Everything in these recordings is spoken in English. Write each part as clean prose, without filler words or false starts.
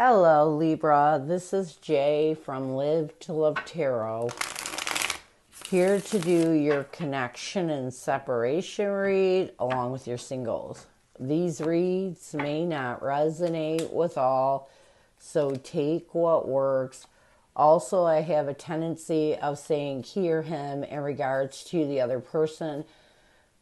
Hello, Libra. This is Jay from Live to Love Tarot. Here to do your connection and separation read along with your singles. These reads may not resonate with all, so take what works. Also, I have a tendency of saying hear him in regards to the other person.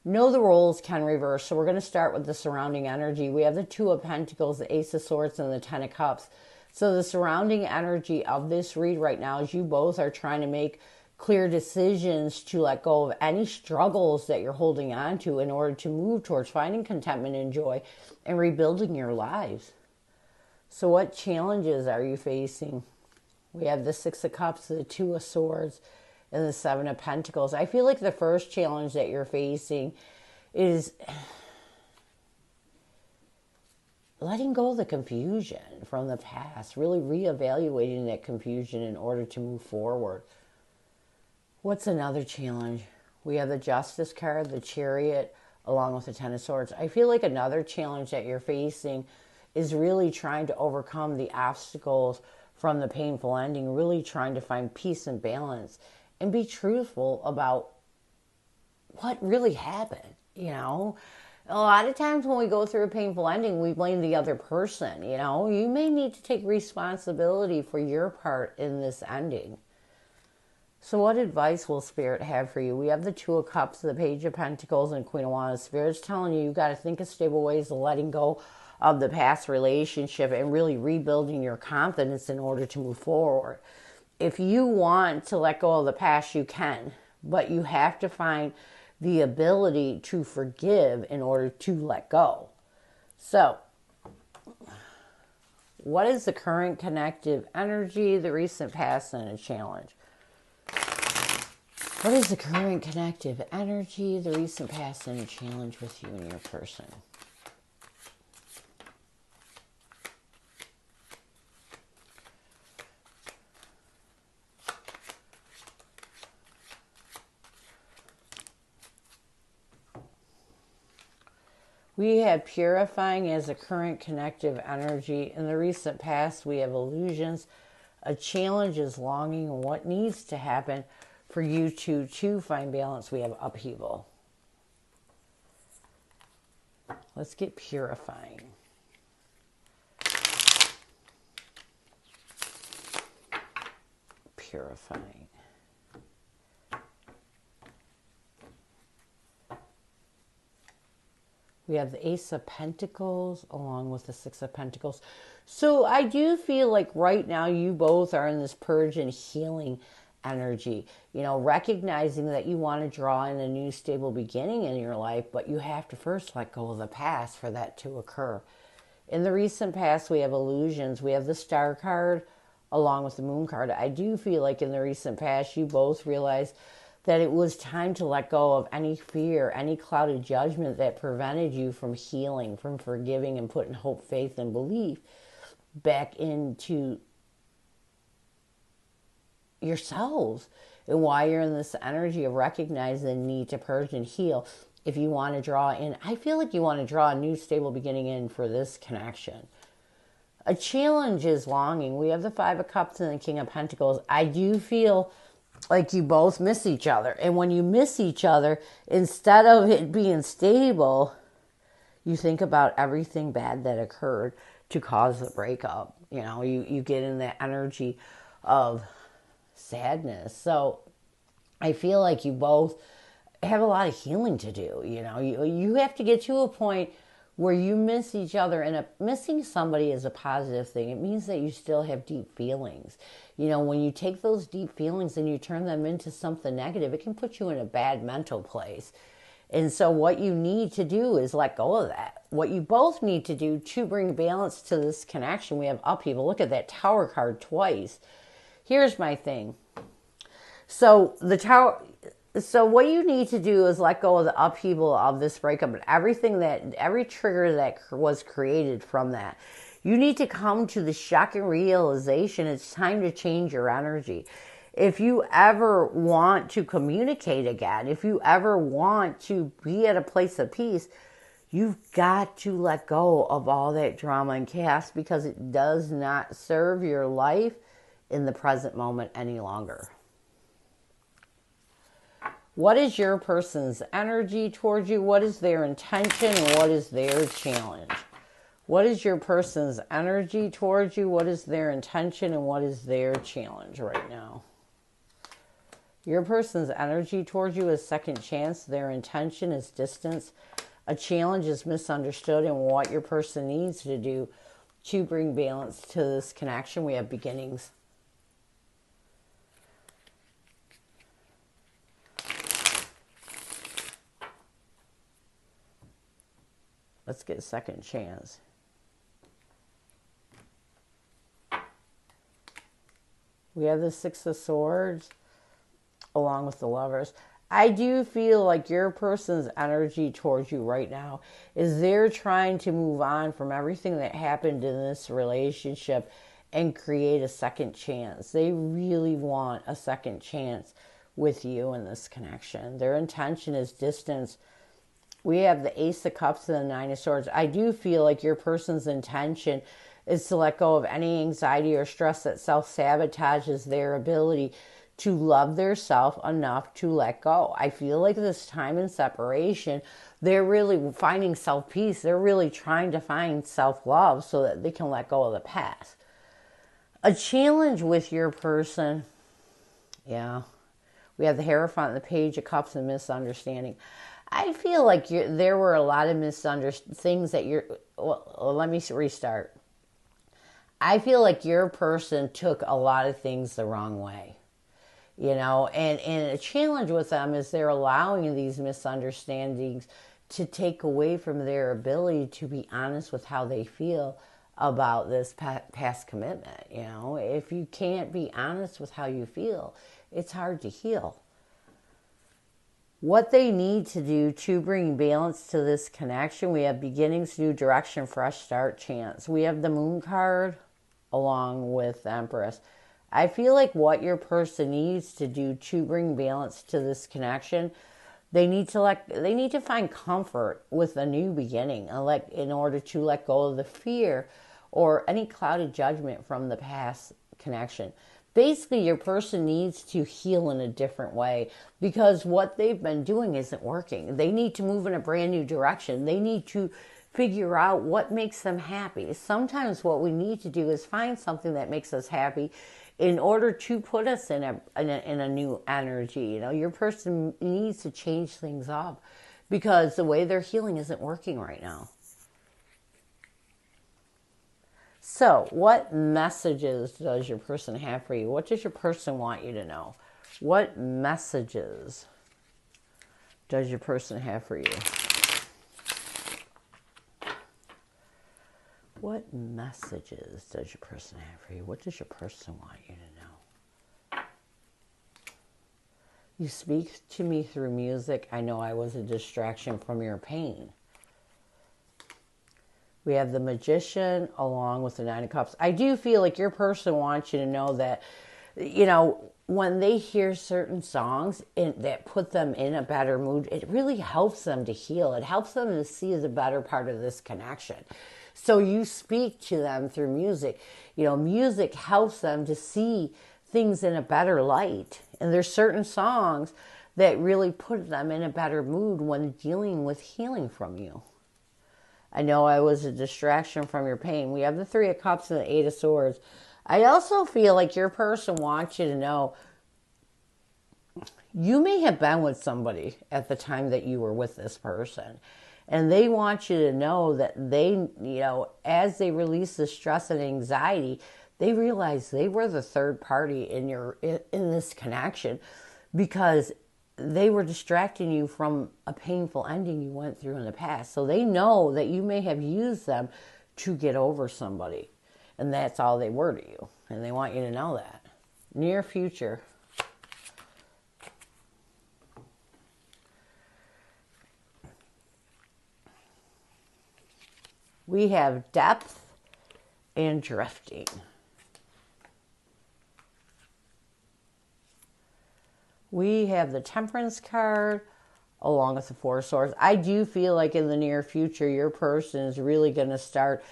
Know the roles can reverse. So we're going to start with the surrounding energy. We have the Two of Pentacles, the Ace of Swords, and the Ten of Cups. So the surrounding energy of this read right now is you both are trying to make clear decisions to let go of any struggles that you're holding on to in order to move towards finding contentment and joy and rebuilding your lives. So what challenges are you facing? We have the Six of Cups, the Two of Swords, and the Seven of Pentacles. I feel like the first challenge that you're facing is letting go of the confusion from the past, really reevaluating that confusion in order to move forward. What's another challenge? We have the Justice card, the Chariot, along with the Ten of Swords. I feel like another challenge that you're facing is really trying to overcome the obstacles from the painful ending, really trying to find peace and balance and be truthful about what really happened. You know, a lot of times when we go through a painful ending, we blame the other person. You know, you may need to take responsibility for your part in this ending. So what advice will Spirit have for you? We have the Two of Cups, the Page of Pentacles, and Queen of Wands. Spirit's telling you got to think of stable ways of letting go of the past relationship and really rebuilding your confidence in order to move forward. If you want to let go of the past, you can, but you have to find the ability to forgive in order to let go. So, what is the current connective energy, the recent past, and a challenge? What is the current connective energy, the recent past, and a challenge with you and your person? We have purifying as a current connective energy. In the recent past, we have illusions. A challenge is longing and what needs to happen for you to find balance. We have upheaval. Let's get purifying. Purifying. We have the Ace of Pentacles along with the Six of Pentacles. So I do feel like right now you both are in this purge and healing energy. You know, recognizing that you want to draw in a new stable beginning in your life, but you have to first let go of the past for that to occur. In the recent past, we have illusions. We have the Star card along with the Moon card. I do feel like in the recent past, you both realized that it was time to let go of any fear, any clouded judgment that prevented you from healing, from forgiving, and putting hope, faith, and belief back into yourselves. And why you're in this energy of recognizing the need to purge and heal. If you want to draw in, I feel like you want to draw a new stable beginning in for this connection. A challenge is longing. We have the Five of Cups and the King of Pentacles. I do feel like you both miss each other. And when you miss each other, instead of it being stable, you think about everything bad that occurred to cause the breakup. You know, you get in that energy of sadness. So I feel like you both have a lot of healing to do. You know, you have to get to a point where you miss each other, and missing somebody is a positive thing. It means that you still have deep feelings. You know, when you take those deep feelings and you turn them into something negative, it can put you in a bad mental place. And so what you need to do is let go of that. What you both need to do to bring balance to this connection, we have upheaval. Look at that Tower card twice. Here's my thing. So the Tower... So what you need to do is let go of the upheaval of this breakup and every trigger that was created from that. You need to come to the shocking realization it's time to change your energy. If you ever want to communicate again, if you ever want to be at a place of peace, You've got to let go of all that drama and chaos because it does not serve your life in the present moment any longer. What is your person's energy towards you? What is their intention and what is their challenge? What is your person's energy towards you? What is their intention and what is their challenge right now? Your person's energy towards you is second chance. Their intention is distance. A challenge is misunderstood, and what your person needs to do to bring balance to this connection. We have beginnings. Let's get a second chance. We have the Six of Swords along with the Lovers. I do feel like your person's energy towards you right now is they're trying to move on from everything that happened in this relationship and create a second chance. They really want a second chance with you in this connection. Their intention is distance. We have the Ace of Cups and the Nine of Swords. I do feel like your person's intention is to let go of any anxiety or stress that self-sabotages their ability to love their self enough to let go. I feel like this time in separation, they're really finding self-peace. They're really trying to find self-love so that they can let go of the past. A challenge with your person, yeah. We have the Hierophant and the Page of Cups and misunderstanding. I feel like there were a lot of things that let me restart. I feel like your person took a lot of things the wrong way. And a challenge with them is they're allowing these misunderstandings to take away from their ability to be honest with how they feel about this past commitment. If you can't be honest with how you feel, it's hard to heal. What they need to do to bring balance to this connection, we have beginnings, new direction, fresh start, chance. We have the Moon card along with the Empress. I feel like what your person needs to do to bring balance to this connection, they need to find comfort with a new beginning in order to let go of the fear or any clouded judgment from the past connection. Basically, your person needs to heal in a different way because what they've been doing isn't working. They need to move in a brand new direction. They need to figure out what makes them happy. Sometimes what we need to do is find something that makes us happy in order to put us in a new energy. Your person needs to change things up because the way they're healing isn't working right now. So, what messages does your person have for you? What does your person want you to know? What messages does your person have for you? What messages does your person have for you? What does your person want you to know? You speak to me through music. I know I was a distraction from your pain. We have the Magician along with the Nine of Cups. I do feel like your person wants you to know that, when they hear certain songs that put them in a better mood, it really helps them to heal. It helps them to see the better part of this connection. So you speak to them through music. Music helps them to see things in a better light. And there's certain songs that really put them in a better mood when dealing with healing from you. I know I was a distraction from your pain. We have the Three of Cups and the Eight of Swords. I also feel like your person wants you to know you may have been with somebody at the time that you were with this person. And they want you to know that they, as they release the stress and anxiety, they realize they were the third party in this connection because they were distracting you from a painful ending you went through in the past. So they know that you may have used them to get over somebody. And that's all they were to you. And they want you to know that. Near future. We have depth and drifting. We have the Temperance card along with the Four of Swords. I do feel like in the near future, your person is really going to start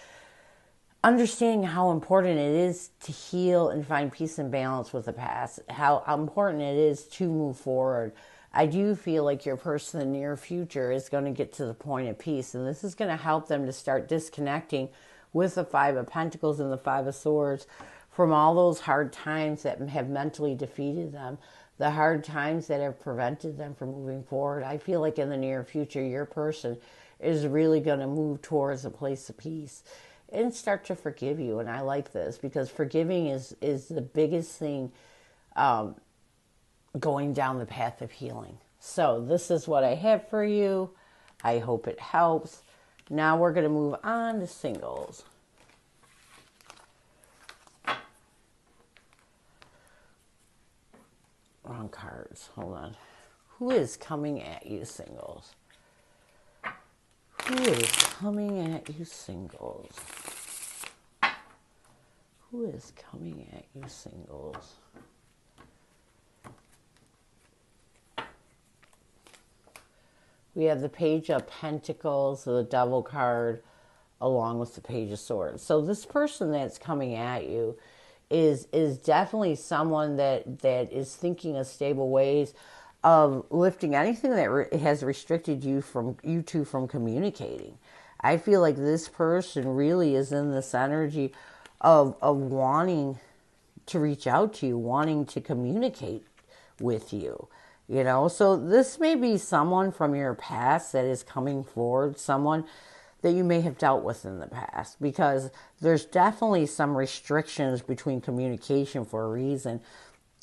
understanding how important it is to heal and find peace and balance with the past, how important it is to move forward. I do feel like your person in the near future is going to get to the point of peace, and this is going to help them to start disconnecting with the Five of Pentacles and the Five of Swords from all those hard times that have mentally defeated them, the hard times that have prevented them from moving forward. I feel like in the near future, your person is really going to move towards a place of peace and start to forgive you. And I like this because forgiving is the biggest thing going down the path of healing. So this is what I have for you. I hope it helps. Now we're going to move on to singles. Wrong cards. Hold on. Who is coming at you, singles? Who is coming at you, singles? Who is coming at you, singles? We have the Page of Pentacles, the Devil card, along with the Page of Swords. So this person that's coming at you is definitely someone that is thinking of stable ways of lifting anything that has restricted you two from communicating. I feel like this person really is in this energy of wanting to reach out to you, wanting to communicate with you. You know, so this may be someone from your past that is coming forward, someone that you may have dealt with in the past, because there's definitely some restrictions between communication for a reason,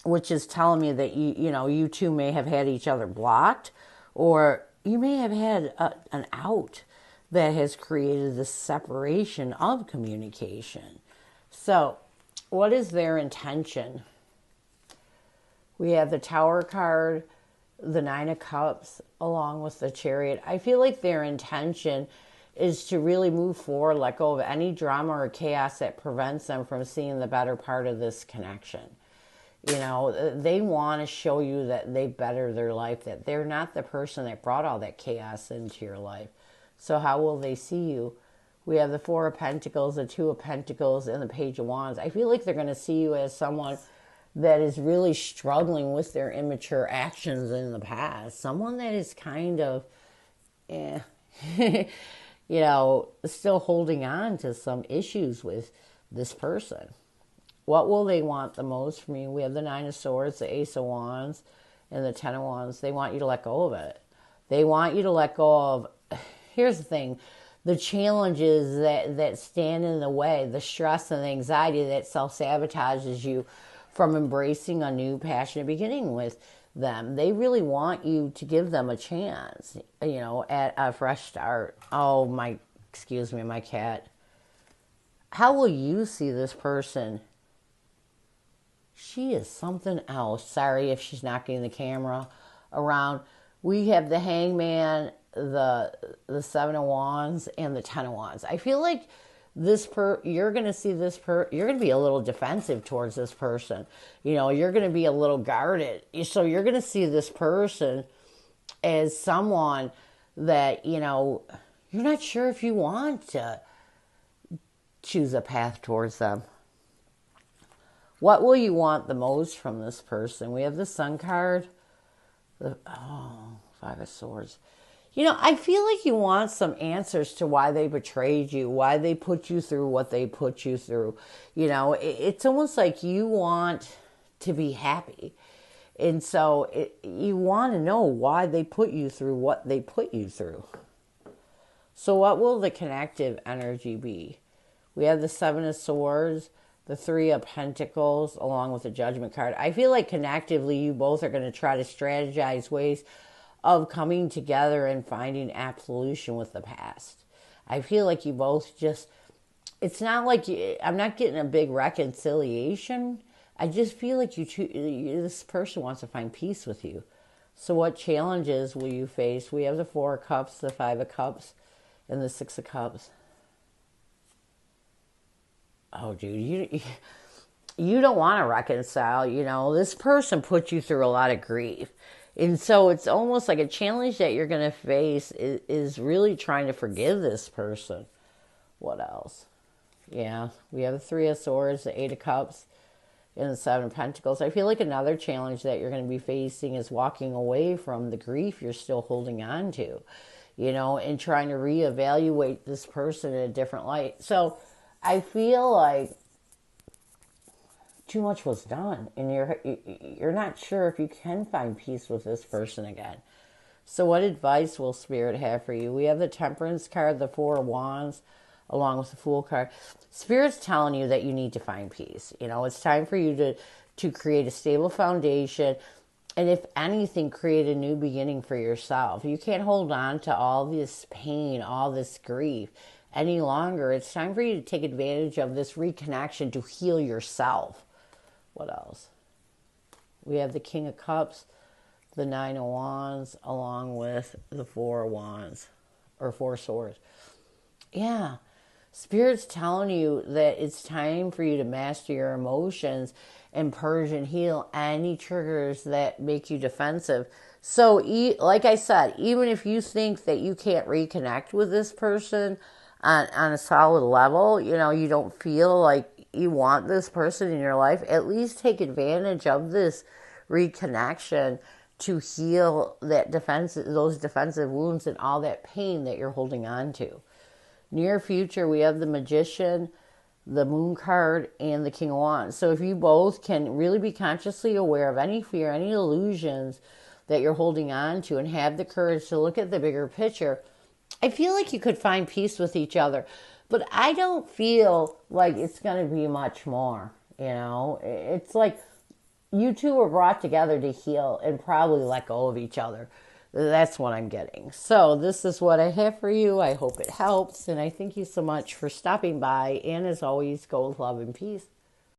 which is telling me that you two may have had each other blocked, or you may have had an out that has created this separation of communication. So what is their intention? We have the Tower card, the Nine of Cups, along with the Chariot. I feel like their intention is to really move forward, let go of any drama or chaos that prevents them from seeing the better part of this connection. You know, they want to show you that they better their life, that they're not the person that brought all that chaos into your life. So how will they see you? We have the Four of Pentacles, the Two of Pentacles, and the Page of Wands. I feel like they're going to see you as someone that is really struggling with their immature actions in the past. Someone that is kind of, still holding on to some issues with this person. What will they want the most from you? We have the Nine of Swords, the Ace of Wands, and the Ten of Wands. They want you to let go of it. They want you to let go of, here's the thing, the challenges that stand in the way, the stress and the anxiety that self-sabotages you from embracing a new passionate beginning with them. They really want you to give them a chance, at a fresh start. Oh, my cat. How will you see this person? She is something else. Sorry if she's not getting the camera around. We have the Hangman, the Seven of Wands, and the Ten of Wands. I feel like you're going to see you're going to be a little defensive towards this person. You're going to be a little guarded. So you're going to see this person as someone that, you're not sure if you want to choose a path towards them. What will you want the most from this person? We have the Sun card. Five of Swords. I feel like you want some answers to why they betrayed you, why they put you through what they put you through. It's almost like you want to be happy. And so you want to know why they put you through what they put you through. So what will the connective energy be? We have the Seven of Swords, the Three of Pentacles, along with the Judgment card. I feel like connectively you both are going to try to strategize ways of coming together and finding absolution with the past. I feel like you both it's not like I'm not getting a big reconciliation. I just feel like this person wants to find peace with you. So what challenges will you face? We have the Four of Cups, the Five of Cups, and the Six of Cups. Oh, dude, you don't want to reconcile. This person put you through a lot of grief. And so it's almost like a challenge that you're going to face is really trying to forgive this person. What else? Yeah, we have the Three of Swords, the Eight of Cups, and the Seven of Pentacles. I feel like another challenge that you're going to be facing is walking away from the grief you're still holding on to, and trying to reevaluate this person in a different light. So I feel like too much was done, and you're not sure if you can find peace with this person again. So what advice will Spirit have for you? We have the Temperance card, the Four of Wands, along with the Fool card. Spirit's telling you that you need to find peace. It's time for you to create a stable foundation, and if anything, create a new beginning for yourself. You can't hold on to all this pain, all this grief any longer. It's time for you to take advantage of this reconnection to heal yourself. What else? We have the King of Cups, the Nine of Wands, along with the Four of Wands, or Four Swords. Yeah. Spirit's telling you that it's time for you to master your emotions and purge and heal any triggers that make you defensive. So, like I said, even if you think that you can't reconnect with this person on a solid level, you don't feel like you want this person in your life, at least take advantage of this reconnection to heal those defensive wounds and all that pain that you're holding on to. Near future, we have the Magician, the Moon card, and the King of Wands. So if you both can really be consciously aware of any fear, any illusions that you're holding on to, and have the courage to look at the bigger picture, I feel like you could find peace with each other. But I don't feel like it's going to be much more, It's like you two were brought together to heal and probably let go of each other. That's what I'm getting. So this is what I have for you. I hope it helps. And I thank you so much for stopping by. And as always, go with love and peace.